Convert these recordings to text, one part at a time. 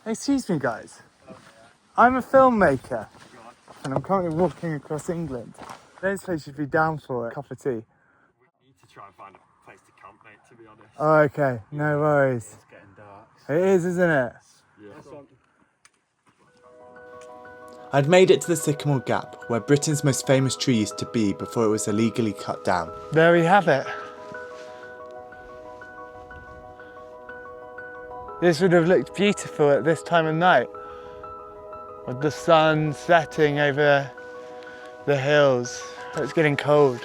Excuse me, guys. I'm a filmmaker, and I'm currently walking across England. This place should be down for a cup of tea. We need to try and find a place to camp, mate, to be honest. Oh, okay. No worries. It's getting dark. It is, isn't it? Yeah. I'd made it to the Sycamore Gap, where Britain's most famous tree used to be before it was illegally cut down. There we have it. This would have looked beautiful at this time of night, with the sun setting over the hills. It's getting cold.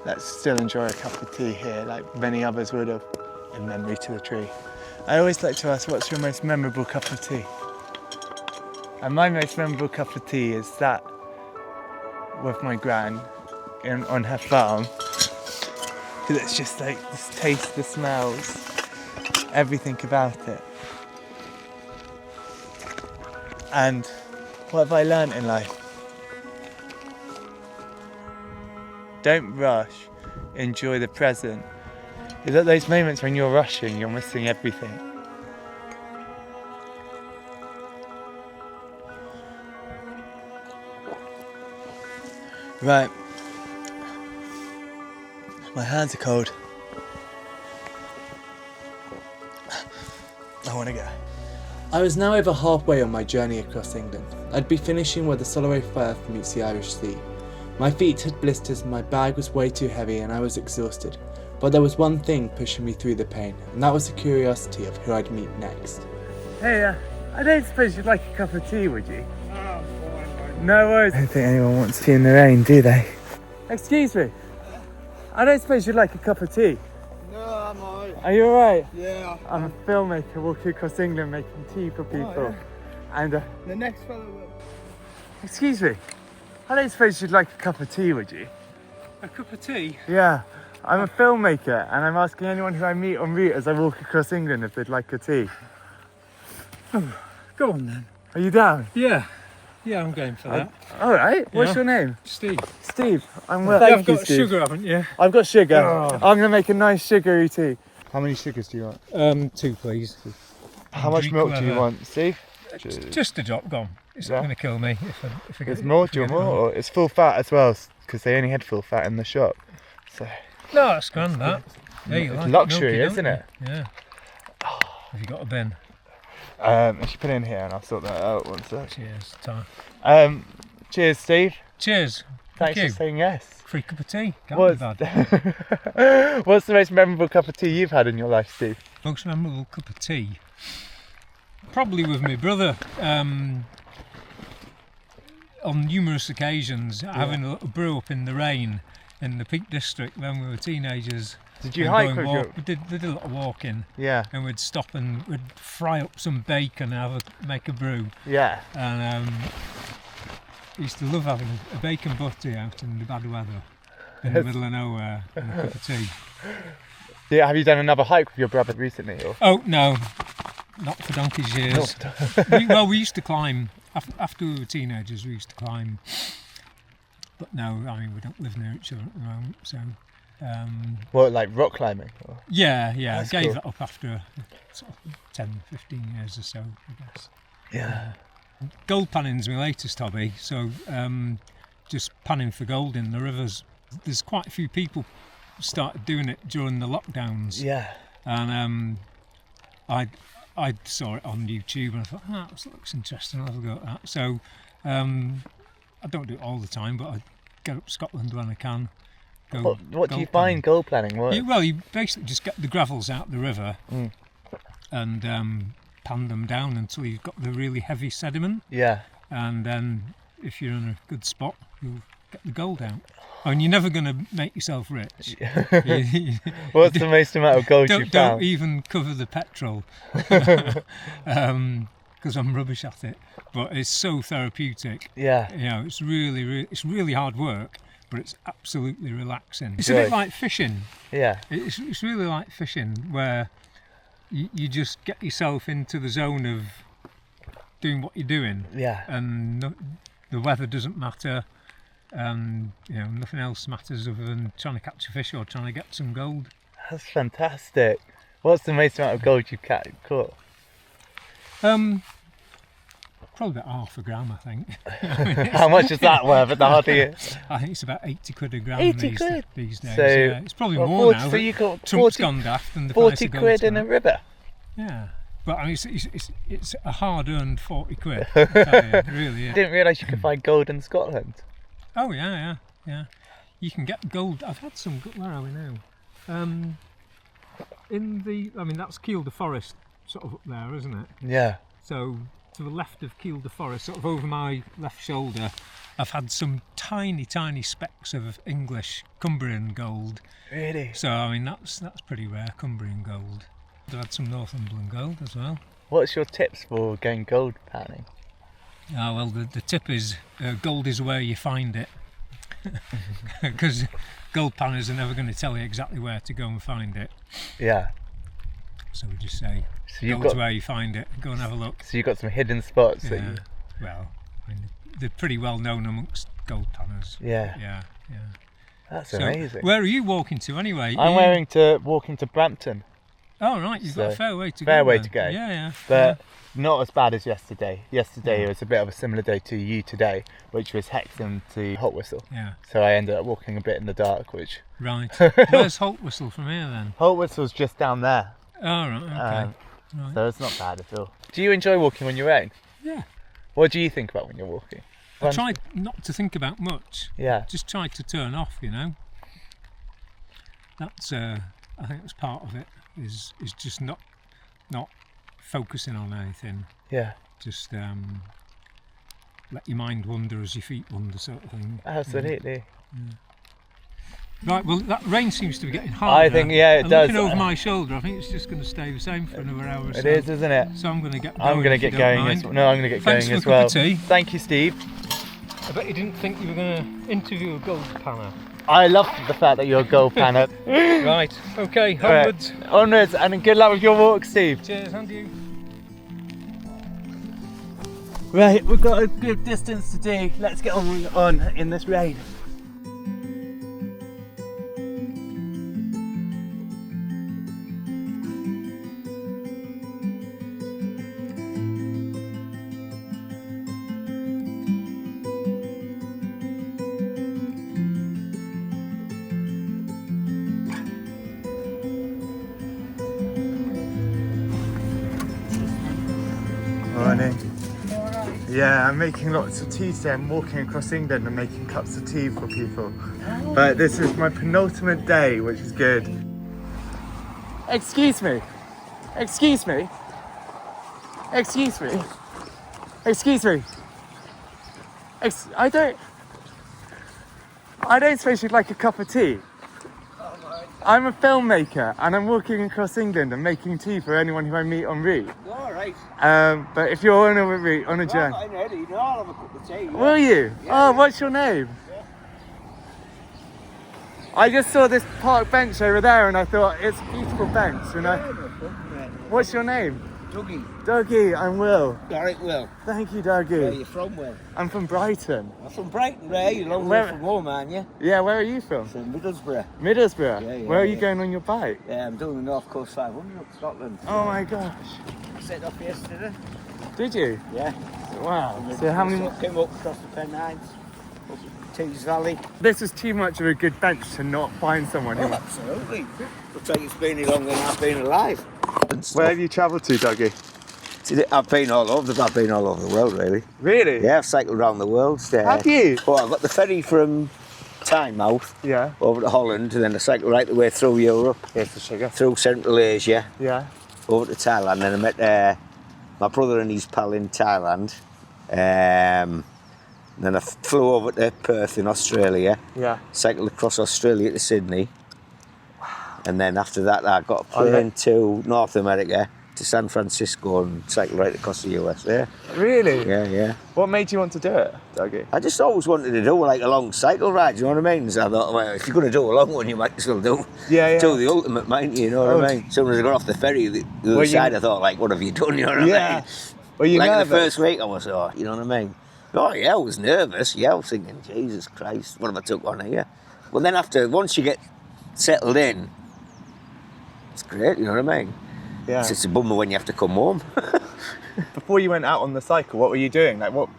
Let's still enjoy a cup of tea here, like many others would have, in memory to the tree. I always like to ask, what's your most memorable cup of tea? And my most memorable cup of tea is that with my gran on her farm. Because it's just like the taste, the smells, everything about it. And what have I learnt in life? Don't rush, enjoy the present. Is at those moments when you're rushing, you're missing everything. Right. My hands are cold. I want to go. I was now over halfway on my journey across England. I'd be finishing where the Solway Firth meets the Irish Sea. My feet had blisters, my bag was way too heavy and I was exhausted. But there was one thing pushing me through the pain, and that was the curiosity of who I'd meet next. Hey, I don't suppose you'd like a cup of tea, would you? Oh, fine. No worries. I don't think anyone wants tea in the rain, do they? Excuse me. I don't suppose you'd like a cup of tea? No, I'm alright. Are you alright? Yeah. I'm a filmmaker walking across England making tea for people. Oh, yeah. And The next fellow will. excuse me. I don't suppose you'd like a cup of tea, would you? A cup of tea? Yeah. I'm a filmmaker and I'm asking anyone who I meet en route as I walk across England if they'd like a tea. Oh, go on then. Are you down? Yeah. Yeah, I'm going for that. Alright. What's Yeah. your name? Steve. Steve. I'm well. You've got sugar, haven't you? I've got sugar. Oh. I'm going to make a nice sugary tea. How many sugars do you want? 2 please. How much Greek milk do you leather. want, Steve? Just a drop, gone. It's not going to kill me if I get There's it. more, if I do you get want it more? wrong. Or it's full fat as well, because they only had full fat in the shop. So No, that's grand, that. Yeah, you it's like luxury, milky, don't isn't you? it? Yeah. Have you got a bin? If you put it in here and I'll sort that out one sec. Cheers. Ta. Cheers, Steve. Cheers. Thanks you. for saying yes. Free cup of tea. Can't be bad. What's the most memorable cup of tea you've had in your life, Steve? Most memorable cup of tea? Probably with my brother. On numerous occasions, having a little brew up in the rain in the Peak District when we were teenagers. Did you and hike going with walk. your... We did a lot of walking, Yeah, and we'd stop and we'd fry up some bacon and make a brew. yeah. And we used to love having a bacon butty out in the bad weather in the middle of nowhere and a cup of tea. Yeah, have you done another hike with your brother recently? Or? Oh no, not for donkey's years. We used to climb after we were teenagers. We used to climb, but no, I mean we don't live near each other at the moment. So What, like rock climbing? Or? yeah, That's I gave cool. that up after sort of 10, 15 years or so, I guess. Yeah. Gold panning's my latest hobby, so just panning for gold in the rivers. There's quite a few people started doing it during the lockdowns. Yeah. And I saw it on YouTube and I thought, that looks interesting, I'll have a go at that. So I don't do it all the time, but I get up to Scotland when I can. What do you find gold planning? What? You basically just get the gravels out the river and pan them down until you've got the really heavy sediment. Yeah. And then if you're in a good spot, you'll get the gold out. I mean, you're never going to make yourself rich. What's the most amount of gold you Don't found? even cover the petrol, because I'm rubbish at it. But it's so therapeutic. Yeah. You know, it's really hard work, but it's absolutely relaxing. It's a Good. bit like fishing. Yeah. It's really like fishing, where you just get yourself into the zone of doing what you're doing. Yeah. And the weather doesn't matter. Nothing else matters other than trying to catch a fish or trying to get some gold. That's fantastic. What's the most amount of gold you've caught? Probably about half a gram, I think. How much is that worth at the Hardy? I think it's about 80 quid a gram 80 these, quid? these days. So, yeah. It's probably well, more 40, now. so you got Trump's 40 gone daft and the 40 price of quid gold's in gone a river. Yeah. But I mean, it's a hard-earned 40 quid. I tell you, it really I is. didn't realise you could find gold in Scotland. Oh, yeah. You can get gold. I've had some, where are we now? That's Kielder Forest sort of up there, isn't it? Yeah. So to the left of Kielder Forest, sort of over my left shoulder, I've had some tiny specks of English Cumbrian gold. Really? So I mean that's pretty rare, Cumbrian gold. I've had some Northumberland gold as well. What's your tips for going gold panning? Well, the tip is gold is where you find it, because gold panners are never going to tell you exactly where to go and find it. Yeah. So we just say, So you've gold's got, where you find it, go and have a look. so you've got some hidden spots that Yeah. you... Well, I mean, they're pretty well known amongst gold panners. Yeah. Yeah. That's So, amazing. where are you walking to anyway? I'm walking to Brampton, Oh right, you've got a So, fair way to go. fair way then. to go. Yeah. but not as bad as yesterday. Yesterday was a bit of a similar day to you today, which was Hexham to Hot Whistle. Yeah. So I ended up walking a bit in the dark, which... Right. Where's Holt Whistle from here then? Hot Whistle's just down there, Oh right. Okay. Right. so it's not bad at all. Do you enjoy walking on your own? Yeah. What do you think about when you're walking? I tried not to think about much. Yeah. Just tried to turn off. That's I think that's part of it. Is just not focusing on anything. Yeah. Just let your mind wander as your feet wander, sort of thing. Absolutely. Right, well that rain seems to be getting harder. I think, yeah, it And does. looking over my shoulder, I think it's just going to stay the same for another hour or so. It is, isn't it? So I'm going to get going. I'm going to if you get don't going mind. as well. No, I'm going to get Thanks going for as a well. cup of tea. Thank you, Steve. I bet you didn't think you were going to interview a gold panner. I love the fact that you're a gold panner. Right, okay, onwards. Right. Onwards, and good luck with your walk, Steve. Cheers, and you. Right, we've got a good distance to do. Let's get on in this rain. Morning. Yeah, I'm making lots of tea today. I'm walking across England and making cups of tea for people. But this is my penultimate day, which is good. Excuse me. Excuse me. Excuse me. Excuse me. I don't suppose you'd like a cup of tea. I'm a filmmaker and I'm walking across England and making tea for anyone who I meet en route. Alright. But if you're on a route, on a journey, I'm ready. No, I'll have a cup of tea. will you? Yeah. Oh, what's your name? Yeah. I just saw this park bench over there and I thought it's a beautiful bench. And what's your name? Dougie. Dougie, I'm Will. Alright, Will. Thank you, Where are Dougie. you from, Will? I'm from Brighton. I'm from Brighton, Ray. You're long Where- way from home, aren't you? Yeah, where are you from? From Middlesbrough. Middlesbrough. Yeah, Where are you yeah. going on your bike? Yeah, I'm doing the North Coast 500 up Scotland. Oh my gosh. Set off yesterday. Did you? Yeah. Wow. So how many? Came up across the Pennines, up Tees Valley. This is too much of a good bench to not find someone who. Oh, absolutely. Looks like it's been here longer than I've been alive. Where have you travelled to, Dougie? I've been all over the world, really. Really? Yeah, I've cycled around the world. Have you? Well, I got the ferry from Tynemouth Yeah. over to Holland, and then I cycled right the way through Europe, Here's the sugar. through Central Asia, Yeah. over to Thailand. Then I met my brother and his pal in Thailand. Then I flew over to Perth in Australia, Yeah. cycled across Australia to Sydney. And then after that, I got a Oh, yeah. plane to North America, to San Francisco, and cycled right across the USA. Really? Yeah. What made you want to do it, Dougie? I just always wanted to do like a long cycle ride, you know what I mean? So I thought, well, if you're going to do a long one, you might as well do Yeah. the ultimate, mate, you know what Oh. I mean? As soon as I got off the ferry, the Were other you- side, I thought, like, what have you done, you know what I Yeah. mean? Were you Like in the nervous? first week, I was, oh, you know what I mean? Oh, yeah, I was nervous. Yeah, I was thinking, Jesus Christ, what have I took on here? Well, then once you get settled in, it's great, you know what I mean? Yeah. It's just a bummer when you have to come home. Before you went out on the cycle, what were you doing? Like, what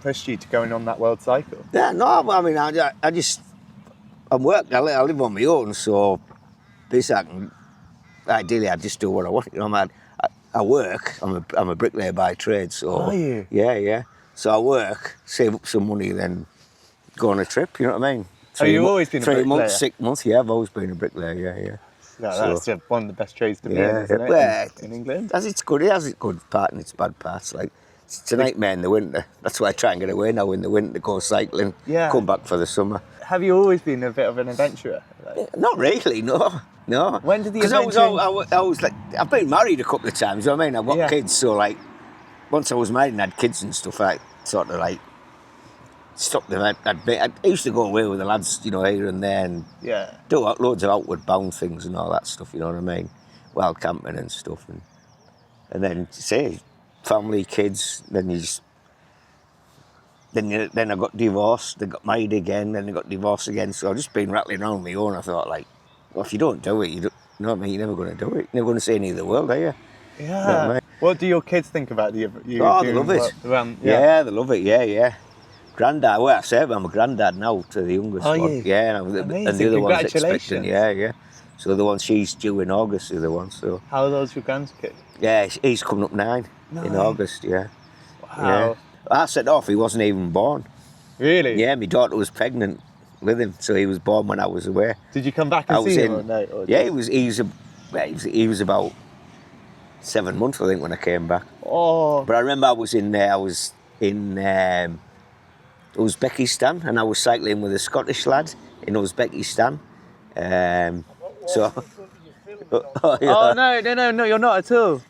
pushed you to going on that world cycle? Yeah, no, I mean, I'm working. I live on my own, so basically, ideally, I just do what I want. You know, I work. I'm a bricklayer by trade, so. Are you? Yeah. So I work, save up some money, then go on a trip. You know what I mean? Oh, you've always been a 3 bricklayer? months, 6 months. Yeah, I've always been a bricklayer. Yeah. No, So- that's one of the best trades to be in, Yeah, isn't it? well, In England. As it's good, it has its good part and its bad parts. Like it's a nightmare in the winter. That's why I try and get away now in the winter, go cycling, Yeah. come back for the summer. Have you always been a bit of an adventurer? Like, Not really, no. When did the Because adventuring- I was like, I've been married a couple of times. You know what I mean? I've got Yeah. kids, so like, once I was married and had kids and stuff, I sort of like stopped them. I used to go away with the lads, you know, here and there, and Yeah. do loads of outward bound things and all that stuff. You know what I mean? Wild camping and stuff, and then say family, kids. Then you just. Then I got divorced, then got married again, then I got divorced again. So I've just been rattling around on my own. I thought, like, well, if you don't do it, you know what I mean? You're never going to do it. You're never going to see any of the world, are you? Yeah. You know what I mean? What do your kids think about you? Oh, they love it. Around, Yeah, they love it. Yeah. Granddad, well, I say I'm a granddad now to the youngest Are one. you? Yeah, and Amazing. the other one's expecting. Congratulations. Yeah. So the one she's due in August, the other one. So How old's your grandkid? yeah, he's coming up 9 in 9? August. Yeah. Wow. Yeah. I set off. He wasn't even born. Really? Yeah, my daughter was pregnant with him, so he was born when I was away. Did you come back I and was see him in. or no? Or Yeah, he was about 7 months, I think, when I came back. Oh. But I remember I was in Uzbekistan, and I was cycling with a Scottish lad in Uzbekistan. So. Oh no! You're not at all.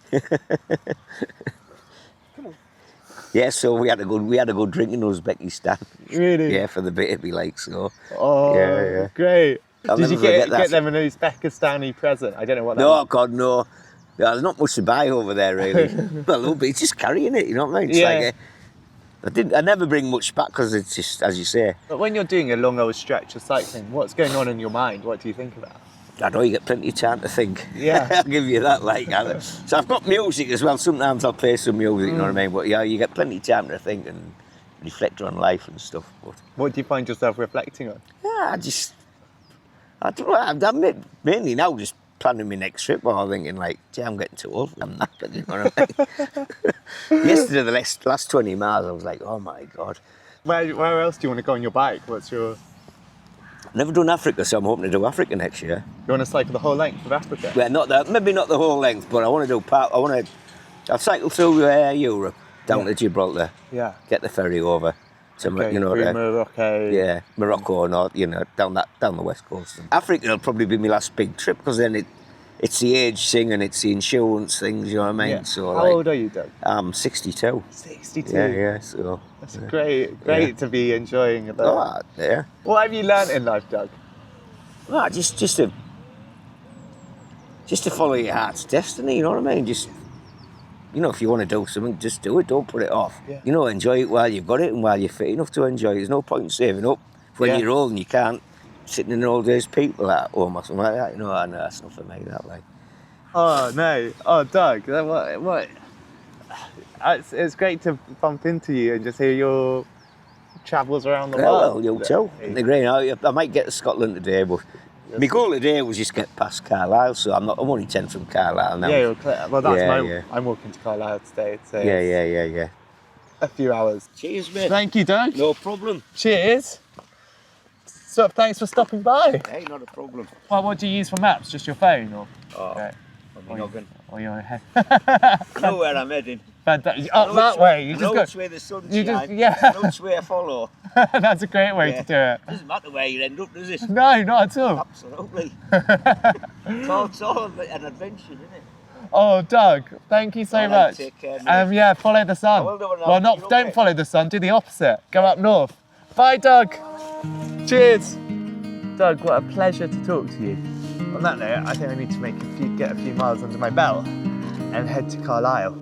Yeah, so we had a good drink in Uzbekistan. Really? Yeah, for the baby, like so. Oh, Yeah. great. I'll Did you never forget get that. them an Uzbekistani present? I don't know what that No, was. God, no. Yeah, there's not much to buy over there, really. Well, a little bit, it's just carrying it, you know what I mean? It's Yeah. like I never bring much back because it's just, as you say, But when you're doing a long old stretch of cycling, what's going on in your mind? What do you think about? I know you get plenty of time to think. Yeah. I'll give you that. So I've got music as well. Sometimes I'll play some music, you know what I mean? But yeah, you get plenty of time to think and reflect on life and stuff. But What do you find yourself reflecting on? yeah, I don't know. I'm mainly now just planning my next trip or thinking like, gee, I'm getting too old. I'm knackered, you know what I mean? Yesterday, the last 20 miles, I was like, oh my God. Where else do you want to go on your bike? What's your? Never done Africa, so I'm hoping to do Africa next year. You want to cycle the whole length of Africa? Well, maybe not the whole length, but I want to do part. I'll cycle through Europe down to Gibraltar, Yeah. get the ferry over to Okay, you know, through Morocco. yeah, Morocco or not, you know, down the west coast. Africa will probably be my last big trip because then it's the age thing and it's the insurance things, you know what I mean? Yeah. So How old are you, Doug? I'm 62. 62. Yeah. So That's great to be enjoying that. oh, yeah. What have you learnt in life, Doug? Well, just to follow your heart's destiny, you know what I mean? Just, you know, if you want to do something, just do it. Don't put it off. Yeah. You know, enjoy it while you've got it and while you're fit enough to enjoy it. There's no point in saving up when Yeah. you're old and you can't. Sitting in old age people at home or something like that. You know, I know that's not for me. That like. Oh no! Oh, Doug, what? It's great to bump into you and just hear your travels around the Well, world. you too. The green. I might get to Scotland today, but my goal today was just get past Carlisle. So I'm only 10 from Carlisle now. Yeah, you're clear. Well, that's Yeah. I'm walking to Carlisle today, so Yeah. it's a few hours. Cheers, mate. Thank you, Doug. No problem. Cheers. So, thanks for stopping by. Hey, not a problem. Well, what do you use for maps? Just your phone, or? Oh, Okay. I'm noggin. Or your head? I know where I'm heading. Fantastic. Up that way. You I just know go. which way the sun You shines. just yeah. I know which way I follow. That's a great way Yeah. to do it. Doesn't matter where you end up, does it? No, not at all. Absolutely. It's all an adventure, isn't it? Oh, Doug, thank you so All right, much. take care, mate. Yeah, follow the sun. I will do it now. Well, not You're don't okay. follow the sun. Do the opposite. Go up north. Bye, Doug. Cheers. Doug, what a pleasure to talk to you. On that note, I think I need to get a few miles under my belt and head to Carlisle.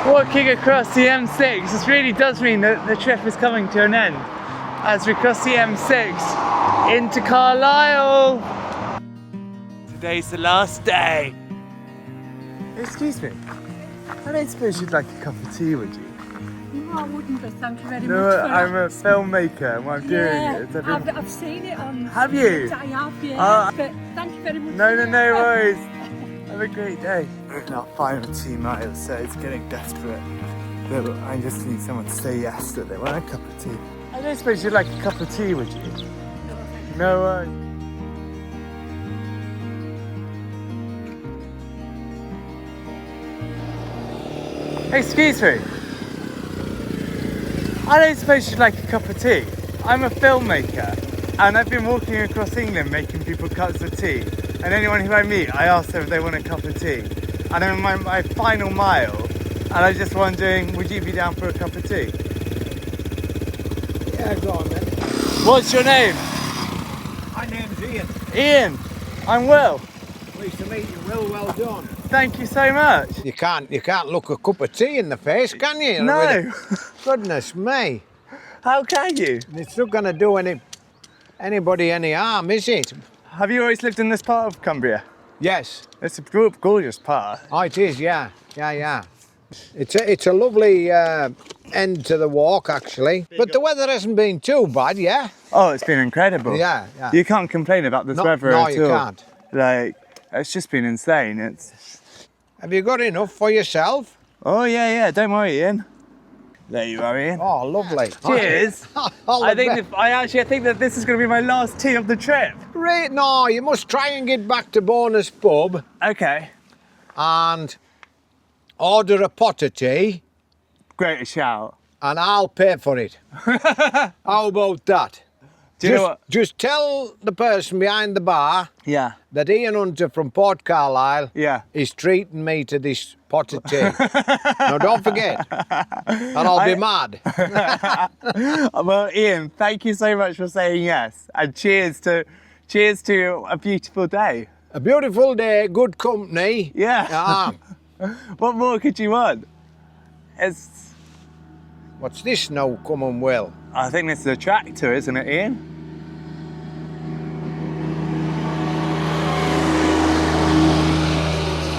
Walking across the M6, this really does mean that the trip is coming to an end as we cross the M6 into Carlisle. Today's the last day. Excuse me. I don't suppose you'd like a cup of tea, would you? No, I wouldn't, but thank you very much. No, for I'm that. a filmmaker and what I'm doing Yeah, is I've seen it on. Have you? I have, yeah. But thank you very much. No for that. worries. Have a great day. We're about 5 or 2 miles, so it's getting desperate. But I just need someone to say yes that they want a cup of tea. I don't suppose you'd like a cup of tea, would you? No, thank you. No worries. Excuse me. I don't suppose you'd like a cup of tea. I'm a filmmaker and I've been walking across England making people cups of tea. And anyone who I meet, I ask them if they want a cup of tea. And I'm on my final mile and I'm just wondering, would you be down for a cup of tea? Yeah, go on then. What's your name? My name's Ian. Ian. I'm Will. Pleased to meet you, Will. Well done. Thank you so much. You can't look a cup of tea in the face, can you? No. Goodness me. How can you? It's not going to do anybody any harm, is it? Have you always lived in this part of Cumbria? Yes. It's a gorgeous part. Oh, it is, yeah. It's a lovely end to the walk, actually. But the weather hasn't been too bad, yeah? Oh, it's been incredible. Yeah. You can't complain about this weather no, at you all. can't. Like, it's just been insane. Have you got enough for yourself? Oh yeah. Don't worry, Ian. There you are, Ian. Oh, lovely. Cheers. All I the think I think that this is going to be my last tea of the trip. Right, no, you must try and get back to Bowness Pub Okay. and order a pot of tea, Great shout. and I'll pay for it. How about that? Do you know what? Just tell the person behind the bar Yeah. that Ian Hunter from Port Carlisle Yeah. is treating me to this pot of tea. Now, don't forget, and I'll be mad. Well, Ian, thank you so much for saying yes, and cheers to a beautiful day. A beautiful day, good company. Yeah. What more could you want? What's this now, coming well? I think this is a tractor, isn't it, Ian?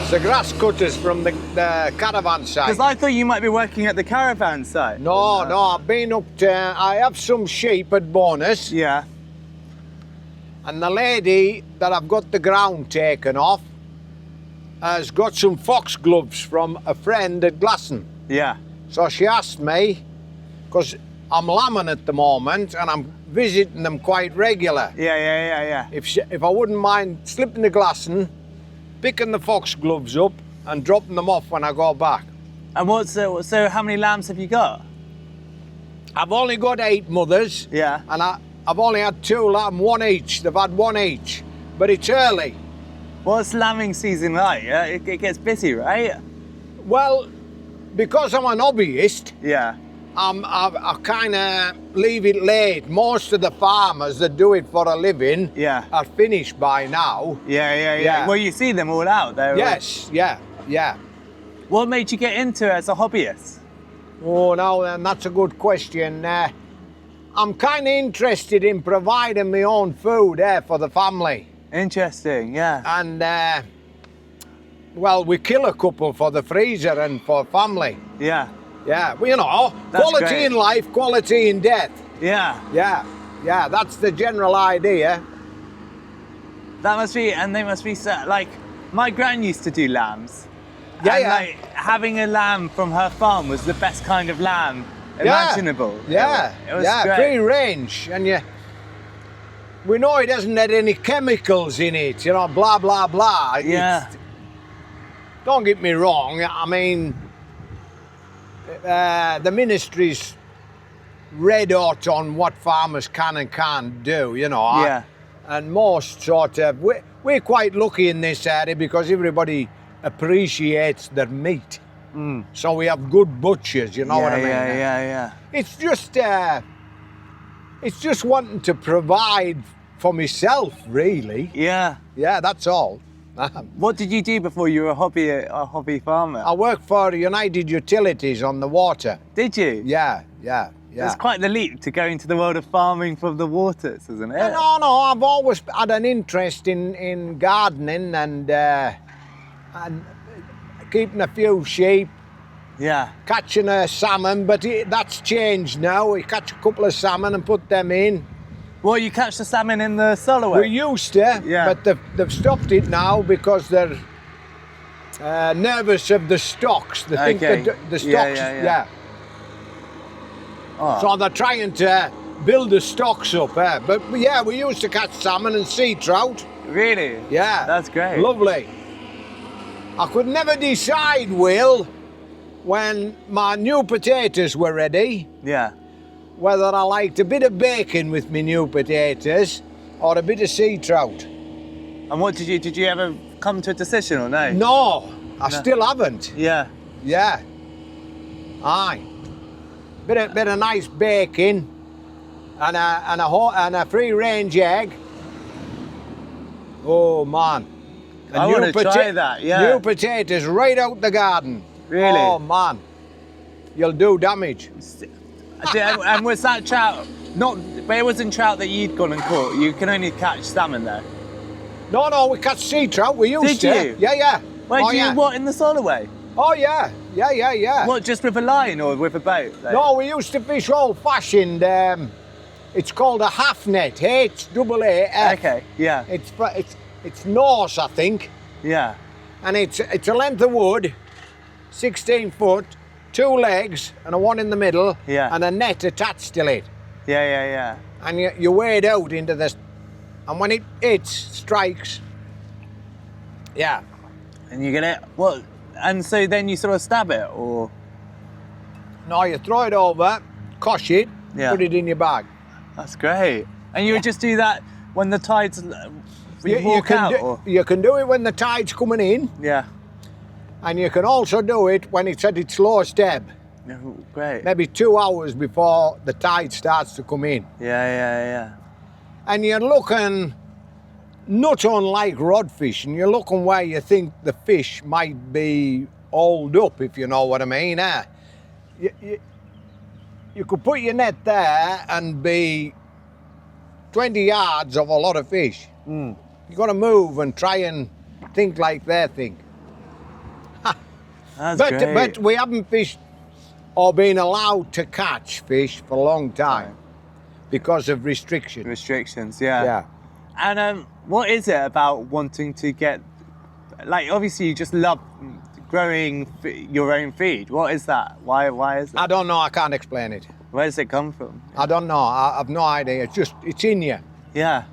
It's the grass cutters from the caravan site. Because I thought you might be working at the caravan site. No, I've been up to, I have some sheep at Bowness, Yeah. and the lady that I've got the ground taken off has got some foxgloves from a friend at Glasson. Yeah. So she asked me, because I'm lambing at the moment and I'm visiting them quite regular, Yeah. if I wouldn't mind slipping the Glasson, picking the foxgloves up and dropping them off when I go back. And so how many lambs have you got? I've only got 8 mothers. Yeah. And I've only had 2 lamb, 1 each. They've had 1 each, but it's early. What's lambing season like? Yeah, it gets busy, right? Well, because I'm an hobbyist, Yeah. I kind of leave it late. Most of the farmers that do it for a living Yeah. are finished by now. Yeah. Well, you see them all out there. Yes, yeah. What made you get into it as a hobbyist? Oh, now then, that's a good question. I'm kind of interested in providing my own food for the family. Interesting, yeah. And, well, we kill a couple for the freezer and for family. Yeah. Yeah, well, you know, That's quality great. in life, quality in death. Yeah. Yeah, that's the general idea. That must be, and they must be, like, my gran used to do lambs. Yeah, and, yeah. like, having a lamb from her farm was the best kind of lamb imaginable. Yeah, It was free great. range. And we know it hasn't had any chemicals in it, you know, blah, blah, blah. Yeah. Don't get me wrong, I mean, the ministry's red hot on what farmers can and can't do, you know. Yeah. And most sort of, we're quite lucky in this area because everybody appreciates their meat. So we have good butchers, you know what I mean? Yeah. It's just wanting to provide for myself, really. Yeah. Yeah, that's all. What did you do before you were a hobby farmer? I work for United Utilities on the water. Did you? Yeah. yeah. It's quite the leap to go into the world of farming from the waters, isn't it? No, I've always had an interest in gardening and keeping a few sheep, Yeah. catching a salmon, but that's changed now. We catch a couple of salmon and put them in. Well, you catch the salmon in the solway. We used to, Yeah. but they've stopped it now because they're nervous of the stocks. They think Okay. that the Yeah, stocks, yeah. Oh. So they're trying to build the stocks up. But yeah, we used to catch salmon and sea trout. Really? Yeah. That's great. Lovely. I could never decide, Will, when my new potatoes were ready, Yeah. whether I liked a bit of bacon with my new potatoes or a bit of sea trout. And what did you ever come to a decision or no? No, I still haven't. Yeah. Yeah. Aye. Bit of nice bacon and a free range egg. Oh man. And I new want to try that, yeah. New potatoes right out the garden. Really? Oh man. You'll do damage. And was that trout, but it wasn't trout that you'd gone and caught. You can only catch salmon there. No, we catch sea trout. We used Did to. you? Yeah. Wait, Oh, do you yeah. what, in the solway? Oh yeah. What, just with a line or with a boat? Like? No, we used to fish old-fashioned. It's called a half net. H-A-A-F. Okay, yeah. It's Norse, I think, Yeah. and it's a length of wood, 16 foot, 2 legs, and a one in the middle, Yeah. and a net attached to it. Yeah. And you wade out into this, and when it strikes, yeah. And you get it, what? And so then you sort of stab it, or? No, you throw it over, cosh it, Yeah. put it in your bag. That's great. And you would just do that when the tide's, you walk can out, do, or? you can do it when the tide's coming in, Yeah. and you can also do it when it's at its lowest ebb, No, great. maybe 2 hours before the tide starts to come in. Yeah. And you're looking not unlike rod fishing, you're looking where you think the fish might be hauled up, if you know what I mean. You could put your net there and be 20 yards of a lot of fish. Mm. You've got to move and try and think like they think. That's But, great. but we haven't fished or been allowed to catch fish for a long time because of restrictions. Restrictions, yeah. Yeah. And what is it about wanting to get, like, obviously you just love growing your own feed. What is that? Why is it? I don't know, I can't explain it. Where does it come from? I don't know, I've no idea. It's in you. Yeah.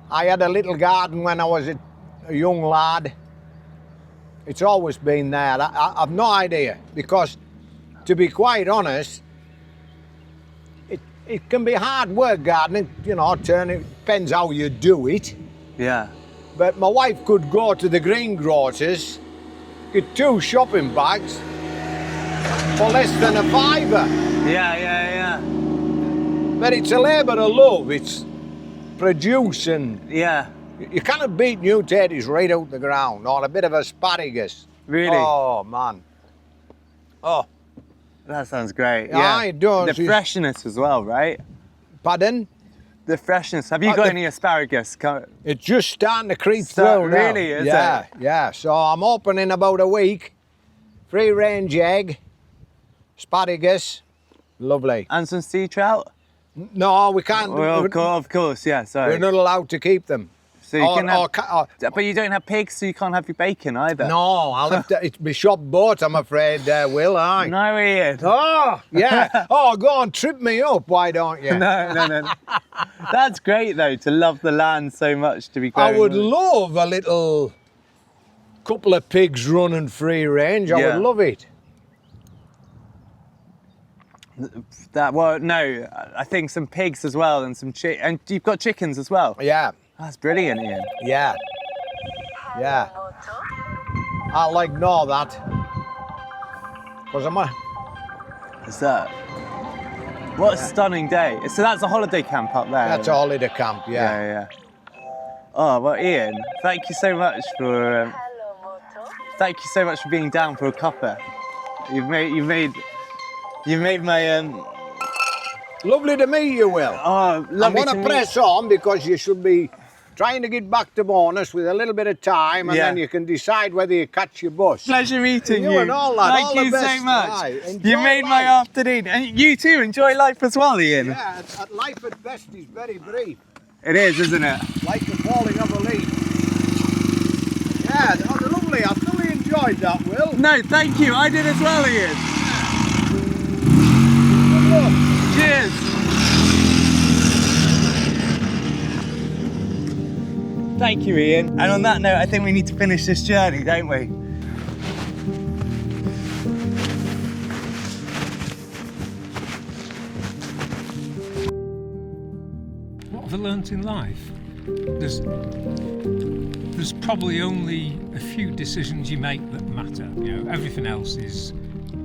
I had a little garden when I was a young lad. It's always been there. I've no idea because, to be quite honest, it can be hard work gardening, you know, depends how you do it. Yeah. But my wife could go to the greengrocers, get 2 shopping bags for less than a fiver. Yeah. But it's a labour of love. It's producing. Yeah. You cannot beat new tatties right out the ground or a bit of asparagus. Really? Oh man. Oh, That sounds great. Yeah, Yeah. it does. The freshness as well, right? pardon? The freshness. Have you got any asparagus? It's just starting to creep Start- through now. really, is yeah, it? Yeah. So I'm hoping in about a week. Free range egg, asparagus, lovely. And some sea trout? No, we can't. Well, of course, yeah, sorry. We're not allowed to keep them. So you can have, or- but you don't have pigs, so you can't have your bacon either. no, I'll have to. It's my shop bought, I'm afraid, Will. Aye. No, Ian. Oh, yeah. Oh, go on, trip me up. Why don't you? No. That's great though, to love the land so much, to be I growing. would love a little couple of pigs running free range. I Yeah. would love it. Well, no, I think some pigs as well, and some and you've got chickens as well. Yeah, That's brilliant, Ian. yeah. I like know that. Because I'm a... Is that? What a stunning day. So that's a holiday camp up there. That's a holiday camp, yeah. Yeah. Oh well, Ian, thank you so much for being down for a cuppa. You've made my Lovely to meet you, Will. Oh, I lovely want to to meet press on because you should be trying to get back to Bowness with a little bit of time, and Yeah. then you can decide whether you catch your bus. Pleasure meeting you. You and all that. Thank All the you best. so much. Aye, enjoy You made my life. afternoon. And you too, enjoy life as well, Ian. Yeah, at life at best is very brief, It is, isn't it? like the falling of a leaf. Yeah, that was lovely. I thoroughly enjoyed that, Will. No, thank you. I did as well, Ian. Good luck. Cheers. Thank you, Ian. And on that note, I think we need to finish this journey, don't we? What have I learnt in life? There's probably only a few decisions you make that matter. You know, everything else is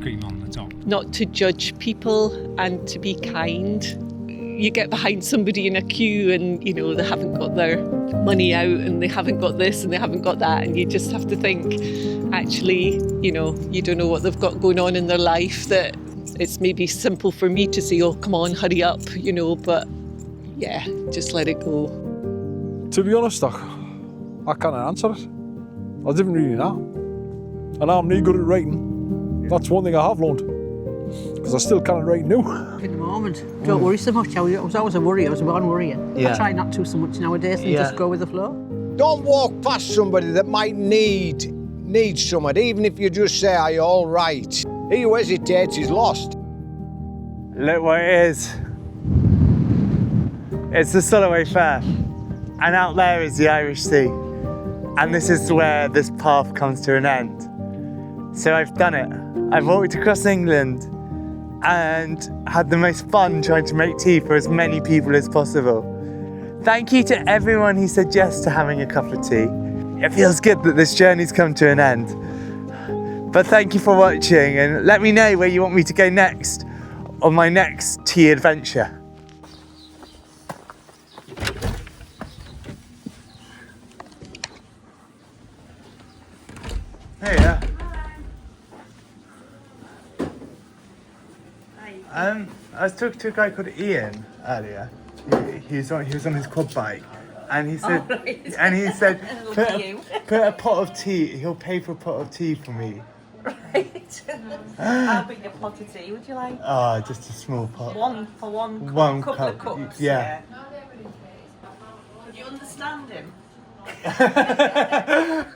cream on the top. Not to judge people and to be kind. You get behind somebody in a queue and, you know, they haven't got their money out and they haven't got this and they haven't got that, and you just have to think, actually, you know, you don't know what they've got going on in their life, that it's maybe simple for me to say, oh, come on, hurry up, you know, but yeah, just let it go. To be honest, I can't answer it. I didn't really know. And I'm not good at writing. That's one thing I have learned. Because I still can't write now. At the moment, don't worry so much. I was always a worrier. I was a born worrier. Yeah. I try not to so much nowadays and just go with the flow. Don't walk past somebody that might need something, even if you just say, are you all right? He who hesitates is lost. Look what it is. It's the Solway Fair. And out there is the Irish Sea. And this is where this path comes to an end. So I've done it. I've walked across England and had the most fun trying to make tea for as many people as possible. Thank you to everyone who said yes to having a cup of tea. It feels good that this journey's come to an end. But thank you for watching, and let me know where you want me to go next on my next tea adventure. Hey, I was talking to a guy called Ian earlier. He was on his quad bike, and he said, put a pot of tea. He'll pay for a pot of tea for me. Right. I'll bring a pot of tea, would you like? Oh, just a small pot. One couple cup. of cups. Yeah. Would you understand him?